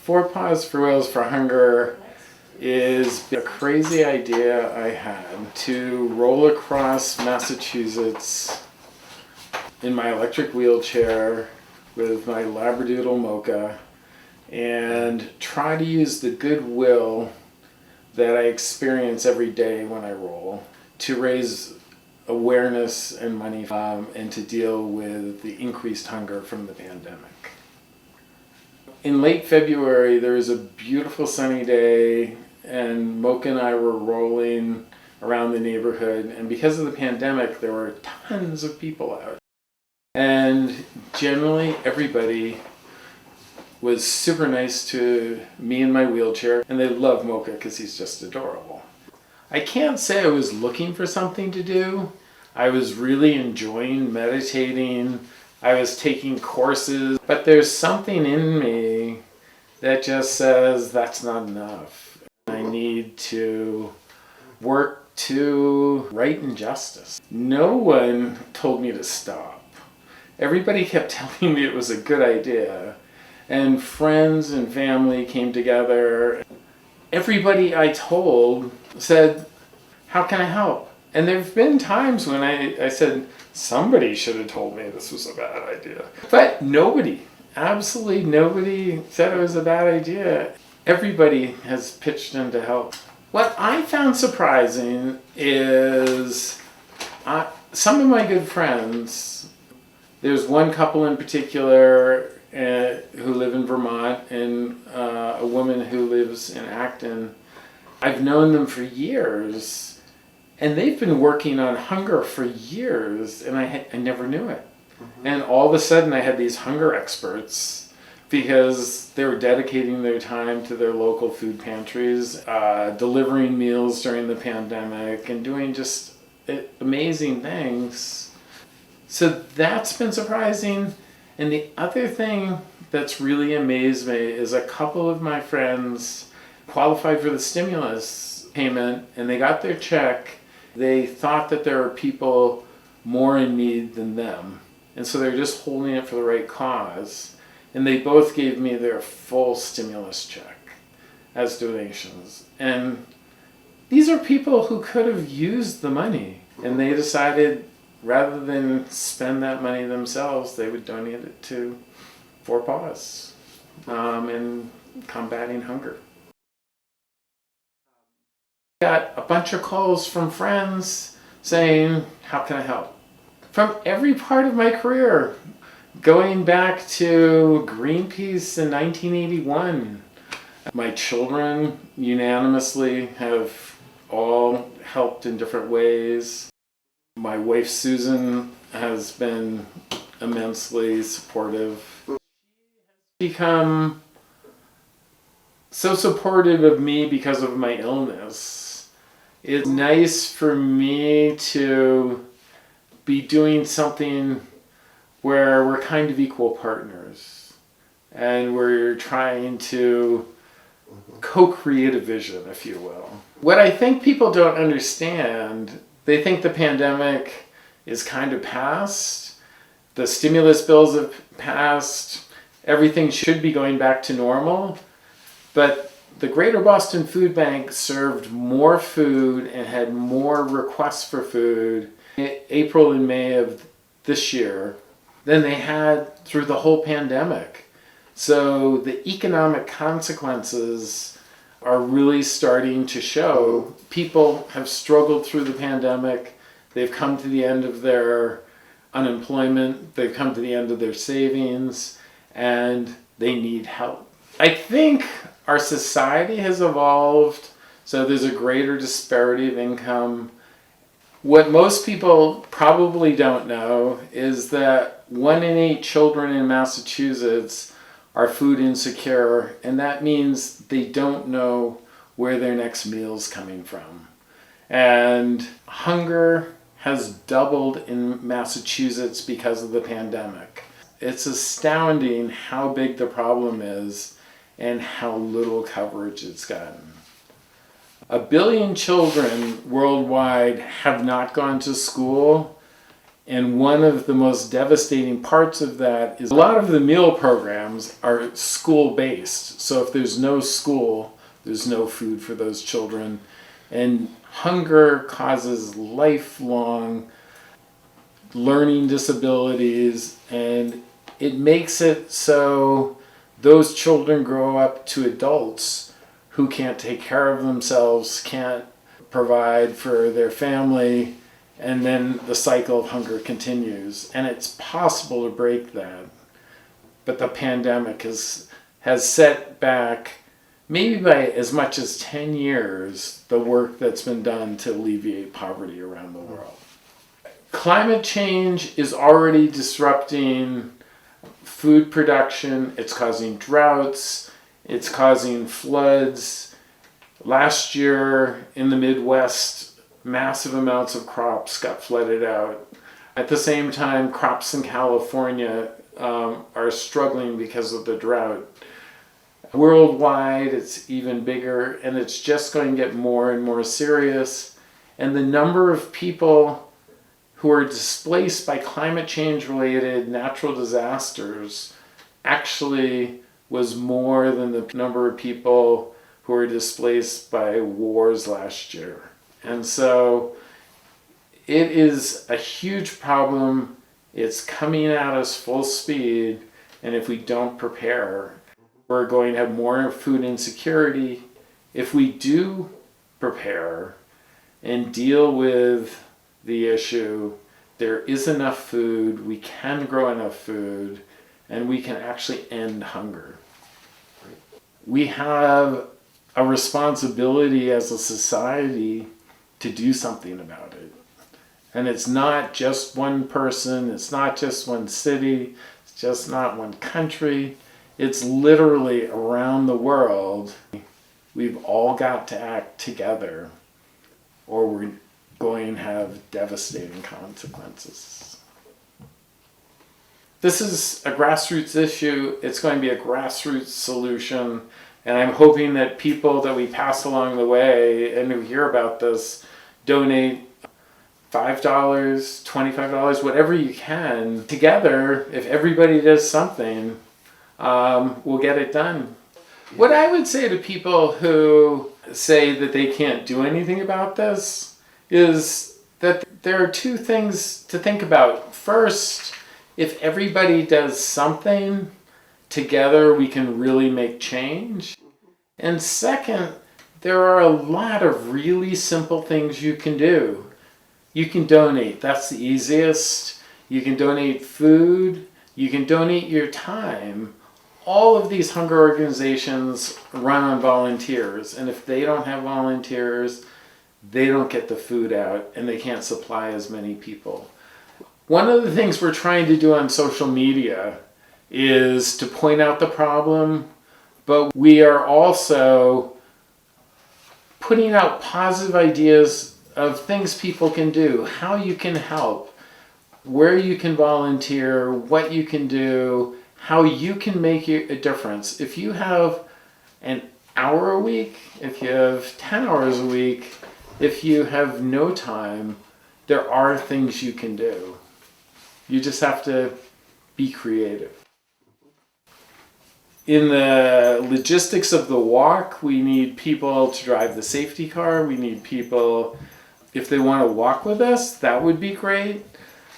Four Paws for Whales for Hunger is a crazy idea I had to roll across Massachusetts in my electric wheelchair with my Labradoodle Mocha and try to use the goodwill that I experience every day when I roll to raise awareness and money and to deal with the increased hunger from the pandemic. In late February, there was a beautiful sunny day, and Mocha and I were rolling around the neighborhood, and because of the pandemic, there were tons of people out. And generally, everybody was super nice to me in my wheelchair, and they love Mocha because he's just adorable. I can't say I was looking for something to do. I was really enjoying meditating. I was taking courses, but there's something in me that just says that's not enough. I need to work to right injustice. No one told me to stop. Everybody kept telling me it was a good idea, and friends and family came together. Everybody I told said, "How can I help?" And there have been times when I said, somebody should have told me this was a bad idea. But nobody, absolutely nobody said it was a bad idea. Everybody has pitched in to help. What I found surprising is some of my good friends, there's one couple in particular who live in Vermont and a woman who lives in Acton. I've known them for years. And they've been working on hunger for years, and I never knew it. Mm-hmm. And all of a sudden I had these hunger experts because they were dedicating their time to their local food pantries, delivering meals during the pandemic, and doing just amazing things. So that's been surprising. And the other thing that's really amazed me is a couple of my friends qualified for the stimulus payment, and they got their check. They thought that there were people more in need than them. And so they're just holding it for the right cause. And they both gave me their full stimulus check as donations. And these are people who could have used the money. And they decided rather than spend that money themselves, they would donate it to Four Paws in combating hunger. Got a bunch of calls from friends saying, how can I help? From every part of my career, going back to Greenpeace in 1981. My children unanimously have all helped in different ways. My wife Susan has been immensely supportive. She's become so supportive of me because of my illness. It's nice for me to be doing something where we're kind of equal partners and we're trying to co-create a vision, if you will. What I think people don't understand, they think the pandemic is kind of past, the stimulus bills have passed, everything should be going back to normal, but the Greater Boston Food Bank served more food and had more requests for food in April and May of this year than they had through the whole pandemic. So the economic consequences are really starting to show. People have struggled through the pandemic. They've come to the end of their unemployment. They've come to the end of their savings, and they need help. I think our society has evolved, so there's a greater disparity of income. What most people probably don't know is that 1 in 8 children in Massachusetts are food insecure, and that means they don't know where their next meal is coming from. And hunger has doubled in Massachusetts because of the pandemic. It's astounding how big the problem is and how little coverage it's gotten. 1 billion children worldwide have not gone to school, And one of the most devastating parts of that is a lot of the meal programs are school-based. So if there's no school, there's no food for those children. And hunger causes lifelong learning disabilities, and it makes it so those children grow up to adults who can't take care of themselves, can't provide for their family, and then the cycle of hunger continues. And it's possible to break that. But the pandemic has set back, maybe by as much as 10 years, the work that's been done to alleviate poverty around the world. Climate change is already disrupting food production. It's causing droughts. It's causing floods. Last year in the Midwest, massive amounts of crops got flooded out. At the same time, crops in California are struggling because of the drought. Worldwide, it's even bigger, and it's just going to get more and more serious. And the number of people who are displaced by climate change-related natural disasters actually was more than the number of people who were displaced by wars last year. And so it is a huge problem. It's coming at us full speed, and if we don't prepare, we're going to have more food insecurity. If we do prepare and deal with the issue, there is enough food, we can grow enough food, and we can actually end hunger. We have a responsibility as a society to do something about it. And it's not just one person, it's not just one city, it's just not one country. It's literally around the world. We've all got to act together, or we're going to have devastating consequences. This is a grassroots issue. It's going to be a grassroots solution. And I'm hoping that people that we pass along the way and who hear about this donate $5, $25, whatever you can. Together, if everybody does something, we'll get it done. What I would say to people who say that they can't do anything about this is that there are two things to think about. First, if everybody does something, together we can really make change. And second, there are a lot of really simple things you can do. You can donate, that's the easiest. You can donate food, you can donate your time. All of these hunger organizations run on volunteers, and if they don't have volunteers, they don't get the food out, and they can't supply as many people. One of the things we're trying to do on social media is to point out the problem, but we are also putting out positive ideas of things people can do, how you can help, where you can volunteer, what you can do, how you can make a difference. If you have an hour a week, if you have 10 hours a week, if you have no time, there are things you can do. You just have to be creative. In the logistics of the walk, we need people to drive the safety car. We need people, if they want to walk with us, that would be great.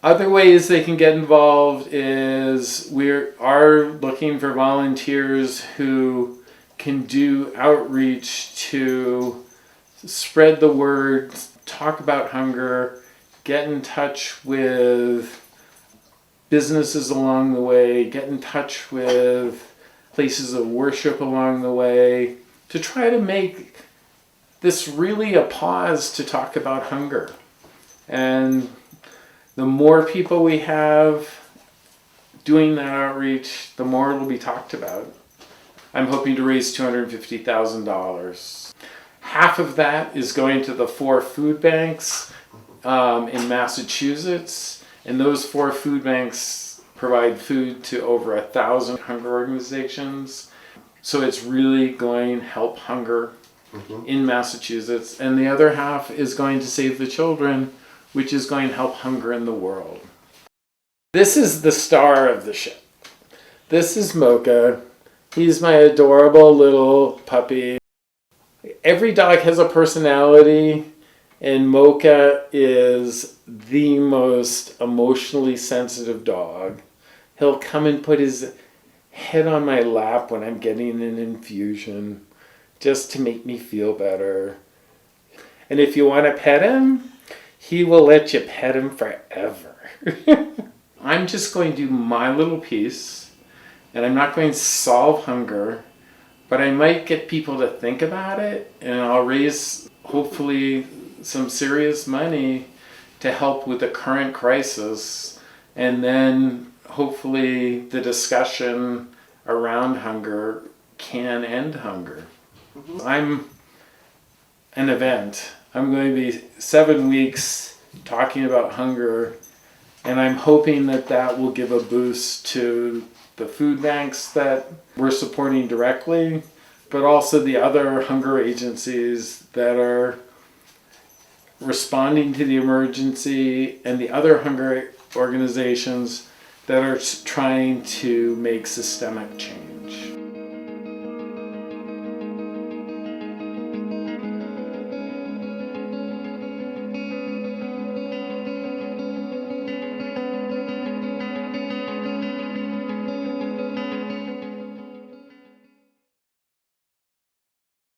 Other ways they can get involved is we are looking for volunteers who can do outreach to spread the word, talk about hunger, get in touch with businesses along the way, get in touch with places of worship along the way, to try to make this really a pause to talk about hunger. And the more people we have doing that outreach, the more it will be talked about. I'm hoping to raise $250,000. Half of that is going to the 4 food banks in Massachusetts, and those 4 food banks provide food to over 1,000 hunger organizations. So it's really going to help hunger in Massachusetts. And the other half is going to Save the Children, which is going to help hunger in the world. This is the star of the show. This is Mocha. He's my adorable little puppy. Every dog has a personality, and Mocha is the most emotionally sensitive dog. He'll come and put his head on my lap when I'm getting an infusion just to make me feel better. And if you want to pet him, he will let you pet him forever. I'm just going to do my little piece, and I'm not going to solve hunger, but I might get people to think about it, and I'll raise hopefully some serious money to help with the current crisis, and then hopefully the discussion around hunger can end hunger. I'm an event. I'm going to be 7 weeks talking about hunger, and I'm hoping that that will give a boost to the food banks that we're supporting directly, but also the other hunger agencies that are responding to the emergency, and the other hunger organizations that are trying to make systemic change.